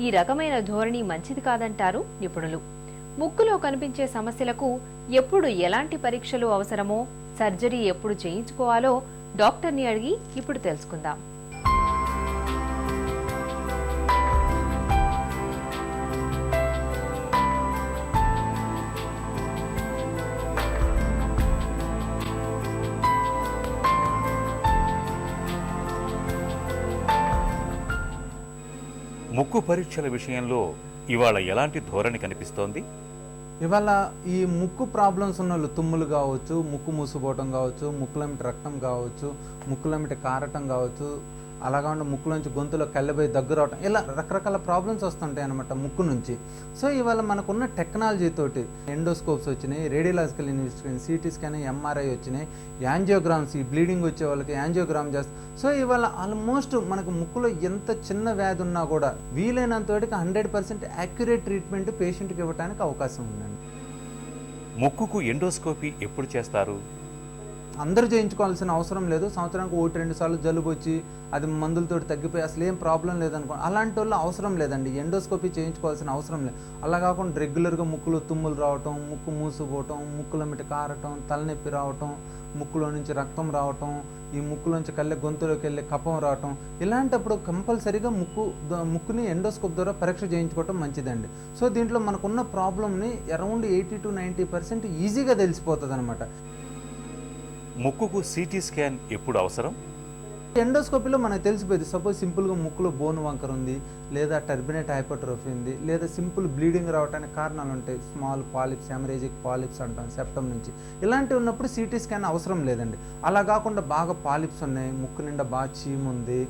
ఈ రకమైన ధోరణి మంచిది కాదంటారు నిపుణులు. ముక్కులో కనిపించే సమస్యలకు ఎప్పుడు ఎలాంటి పరీక్షలు అవసరమో, సర్జరీ ఎప్పుడు చేయించుకోవాలో డాక్టర్ని అడిగి ఇప్పుడు తెలుసుకుందాం. ముక్కు పరీక్షల విషయంలో ఇవాళ ఎలాంటి ధోరణి కనిపిస్తోంది? ఇవాళ ఈ ముక్కు ప్రాబ్లమ్స్ ఉన్న వాళ్ళు తుమ్ములు కావచ్చు, ముక్కు మూసుకుపోవటం కావచ్చు, ముక్కులమిటి రక్తం కావచ్చు, ముక్కులమిటి కారటం కావచ్చు, అలాగా ఉండి ముక్కులోంచి గొంతులో కళ్ళబోయి దగ్గర అవటం, ఇలా రకరకాల ప్రాబ్లమ్స్ వస్తుంటాయి అన్నమాట ముక్కు నుంచి. సో ఇవాళ మనకున్న టెక్నాలజీ తోటి ఎండోస్కోప్స్ వచ్చినాయి, radiological investigation, CT scan, MRI వచ్చినాయి, యాంజియోగ్రామ్స్, ఈ బ్లీడింగ్ వచ్చే వాళ్ళకి యాంజియోగ్రామ్ చేస్తారు. సో ఇవాళ ఆల్మోస్ట్ మనకు ముక్కులో ఎంత చిన్న వ్యాధి ఉన్నా కూడా వీలైనంత వరకు 100% యాక్యురేట్ ట్రీట్మెంట్ పేషెంట్కి ఇవ్వడానికి అవకాశం ఉందండి. ముక్కుకు ఎండోస్కోపీ ఎప్పుడు చేస్తారు? అందరూ చేయించుకోవాల్సిన అవసరం లేదు. సంవత్సరానికి 1-2 సార్లు జలుబు వచ్చి అది మందులతో తగ్గిపోయి అసలు ఏం ప్రాబ్లం లేదనుకో, అలాంటి వాళ్ళు అవసరం లేదండి, ఎండోస్కోపీ చేయించుకోవాల్సిన అవసరం లేదు. అలా కాకుండా రెగ్యులర్గా ముక్కులో తుమ్ములు రావటం, ముక్కు మూసుకుపోవటం, ముక్కులమిటి కారటం, తలనొప్పి రావటం, ముక్కులో నుంచి రక్తం రావటం, ఈ ముక్కులోంచి గొంతులోకి వెళ్ళి కఫం రావటం, ఇలాంటప్పుడు కంపల్సరీగా ముక్కుని ఎండోస్కోప్ ద్వారా పరీక్ష చేయించుకోవటం మంచిదండి. సో దీంట్లో మనకున్న ప్రాబ్లమ్ని అరౌండ్ 80-90% ఈజీగా తెలిసిపోతుంది అనమాట. ముక్కుకు సిటీ స్కాన్ ఎప్పుడు అవసరం? ఎండోస్కోపీలో మనకు తెలిసిపోయింది. సపోజ్ సింపుల్గా ముక్కులో బోన్ వంకర ఉంది, లేదా టర్బినేట్ హైపర్ట్రోఫీ ఉంది, లేదా సింపుల్ బ్లీడింగ్ రావడానికి కారణాలు ఉంటాయి. స్మాల్ పాలిప్స్, హెమరేజిక్ పాలిప్స్ అంటాం సెప్టమ్ నుంచి. ఇలాంటివి ఉన్నప్పుడు సిటీ స్కాన్ అవసరం లేదండి. అలా కాకుండా బాగా పాలిప్స్ ఉన్నాయి, ముక్కు నిండా బాగా చీము ఉంది,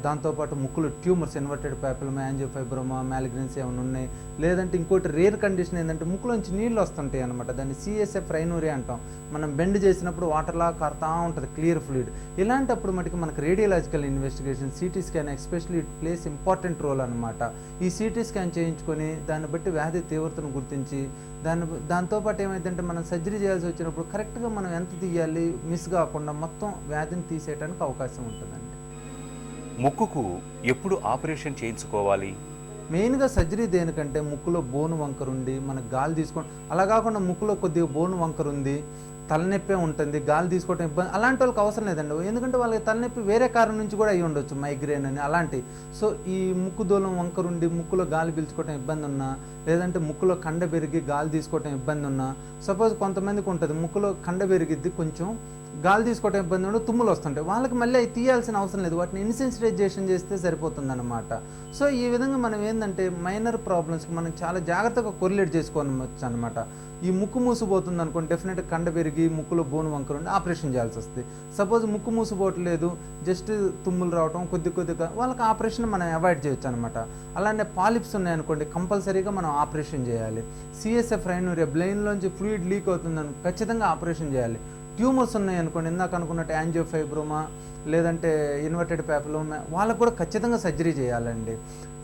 దాంతోపాటు ముక్కులు ట్యూమర్స్, ఇన్వర్టెడ్ పాపిలోమా, యాంజియోఫైబ్రోమా, మ్యాలిగ్నెన్సీ ఏమైనా ఉన్నాయి, లేదంటే ఇంకోటి రేర్ కండిషన్ ఏంటంటే ముక్కులోంచి నీళ్ళు వస్తుంటాయి అనమాట. దాన్ని సిఎస్ఎఫ్ రైనూరియా అంటాం. మనం బెండ్ చేసినప్పుడు వాటర్లా కారుతా ఉంటుంది, క్లియర్ ఫ్లూయిడ్. ఇలాంటప్పుడు మనకి radiological investigation, CT scan especially it plays important role అనమాట. ఈ సిటీ స్కాన్ చేయించుకొని దాన్ని బట్టి వ్యాధి తీవ్రతను గుర్తించి దాంతోపాటు ఏమైందంటే మనం సర్జరీ చేయాల్సి వచ్చినప్పుడు కరెక్ట్గా మనం ఎంత తీయాలి, మిస్ కాకుండా మొత్తం వ్యాధిని తీసేయడానికి అవకాశం ఉంటుందండి. ముక్కుకు ఎప్పుడు ఆపరేషన్ చేయించుకోవాలి? మెయిన్గా సర్జరీ దేనికంటే ముక్కులో బోను వంకర ఉండి మనకు గాలి తీసుకోండి, అలా కాకుండా ముక్కులో కొద్దిగా బోను వంకర ఉంది, తలనొప్పి ఉంటుంది, గాలి తీసుకోవడం ఇబ్బంది, అలాంటి వాళ్ళకి అవసరం లేదండి. ఎందుకంటే వాళ్ళకి తలనొప్పి వేరే కారణం నుంచి కూడా అయ్యి ఉండొచ్చు, మైగ్రేన్ అని అలాంటి. సో ఈ ముక్కు దూలం వంకర ఉండి ముక్కులో గాలి పీల్చుకోవడం ఇబ్బంది ఉన్నా, లేదంటే ముక్కులో కండ పెరిగి గాలి తీసుకోవడం ఇబ్బంది ఉన్నా, సపోజ్ కొంతమందికి ఉంటుంది ముక్కులో కండ పెరిగిద్ది, కొంచెం గాలి తీసుకోవడం ఇబ్బంది ఉండి తుమ్ములు వస్తుంటాయి, వాళ్ళకి మళ్ళీ అవి తీయాల్సిన అవసరం లేదు, వాటిని ఇన్సెన్సిటైజేషన్ చేస్తే సరిపోతుంది అనమాట. సో ఈ విధంగా మనం ఏంటంటే మైనర్ ప్రాబ్లమ్స్కి మనం చాలా జాగ్రత్తగా కొరిలేట్ చేసుకోవచ్చు అనమాట. ఈ ముక్కు మూసిపోతుంది అనుకోండి, డెఫినెట్గా కండ పెరిగి ముక్కులో బోను వంకర ఉండి ఆపరేషన్ చేయాల్సి వస్తుంది. సపోజ్ ముక్కు మూసిపోవట్లేదు, జస్ట్ తుమ్ములు రావడం కొద్దిగా, వాళ్ళకి ఆపరేషన్ మనం అవాయిడ్ చేయొచ్చు అనమాట. అలానే పాలిప్స్ ఉన్నాయనుకోండి, కంపల్సరీగా మనం ఆపరేషన్ చేయాలి. సిఎస్ఎఫ్ రైనూరియా, బ్రెయిన్లోంచి ఫ్లూయిడ్ లీక్ అవుతుందని ఖచ్చితంగా ఆపరేషన్ చేయాలి. ట్యూమర్స్ ఉన్నాయి అనుకోండి, ఇందాక అనుకున్నట్టు యాంజియోఫైబ్రోమా, లేదంటే ఇన్వర్టెడ్ పాపిలోమా, వాళ్ళకు కూడా ఖచ్చితంగా సర్జరీ చేయాలండి.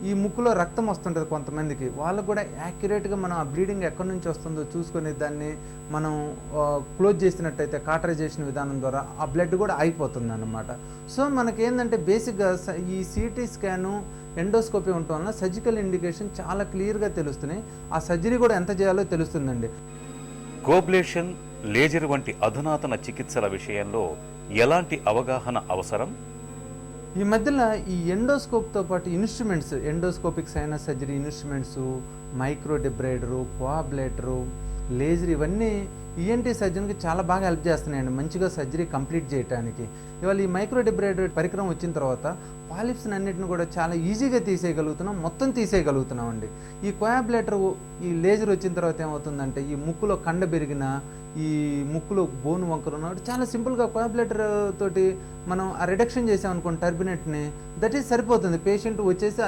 ఈ ముక్కులో రక్తం వస్తుంటుంది కొంతమందికి, వాళ్ళకు కూడా యాక్యురేట్గా మనం ఆ బ్లీడింగ్ ఎక్కడి నుంచి వస్తుందో చూసుకొని దాన్ని మనం క్లోజ్ చేసినట్టయితే కాటరైజేషన్ విధానం ద్వారా ఆ బ్లడ్ కూడా అయిపోతుంది అన్నమాట. సో మనకేంటంటే బేసిక్గా ఈ సిటీ స్కాను, ఎండోస్కోపీ ఉండటం వల్ల సర్జికల్ ఇండికేషన్ చాలా క్లియర్గా తెలుస్తున్నాయి. ఆ సర్జరీ కూడా ఎంత చేయాలో తెలుస్తుందండి. కోబ్లేషన్, లేజర్ వంటి అధునాతన చికిత్సల విషయంలో ఎలాంటి అవగాహన అవసరం? ఈ మధ్యలో ఈ ఎండోస్కోప్తో పాటు instruments, endoscopic sinus surgery instruments, micro debrider, coablator, laser, ఇవన్నీ ఈఎన్టీ సర్జన్కి చాలా బాగా హెల్ప్ చేస్తున్నాయండి మంచిగా సర్జరీ కంప్లీట్ చేయడానికి. ఇవాళ ఈ మైక్రో డిబ్రైడర్ పరికరం వచ్చిన తర్వాత పాలిప్స్ అన్నిటిని కూడా చాలా ఈజీగా తీసేయగలుగుతున్నాం, మొత్తం తీసేయగలుగుతున్నాం అండి. ఈ కోఆబ్లేటర్, ఈ లేజర్ వచ్చిన తర్వాత ఏమవుతుందంటే ఈ ముక్కులో కండ పెరిగిన, ఈ ముక్కులో బోను వంకర ఉన్నప్పుడు చాలా సింపుల్గా కోఆబ్లేటర్ తోటి మనం ఆ రిడక్షన్ చేసామనుకోండి టర్బినేట్ని, దట్ ఈజ్ సరిపోతుంది. పేషెంట్ వచ్చేసి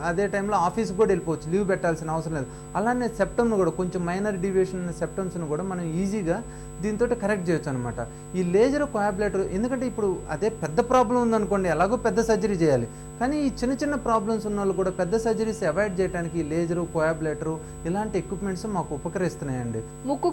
అదే టైంలో ఆఫీస్కి కూడా వెళ్ళిపోవచ్చు, లీవ్ పెట్టాల్సిన అవసరం లేదు. అలానే సెప్టమ్ను కూడా కొంచెం మైనర్ డీవియేషన్ సెప్టమ్స్ను కూడా మనం ఈజీగా దీంతో కరెక్ట్ చేయొచ్చు అనమాట. ఈ లేజర్ కోఆబ్లేటర్, ఎందుకంటే ఇప్పుడు అదే పెద్ద ప్రాబ్లం ఉందనుకోండి, ఎలాగో పెద్ద సర్జరీ చేయాలి, కానీ ఈ చిన్న ప్రాబ్లమ్స్ ఉన్న వాళ్ళు కూడా పెద్ద సర్జరీస్ అవాయిడ్ చేయడానికి ఈ లేజరు, కోఆబ్లేటరు ఇలాంటి ఎక్విప్మెంట్స్ మాకు ఉపకరిస్తున్నాయండి. ముక్కు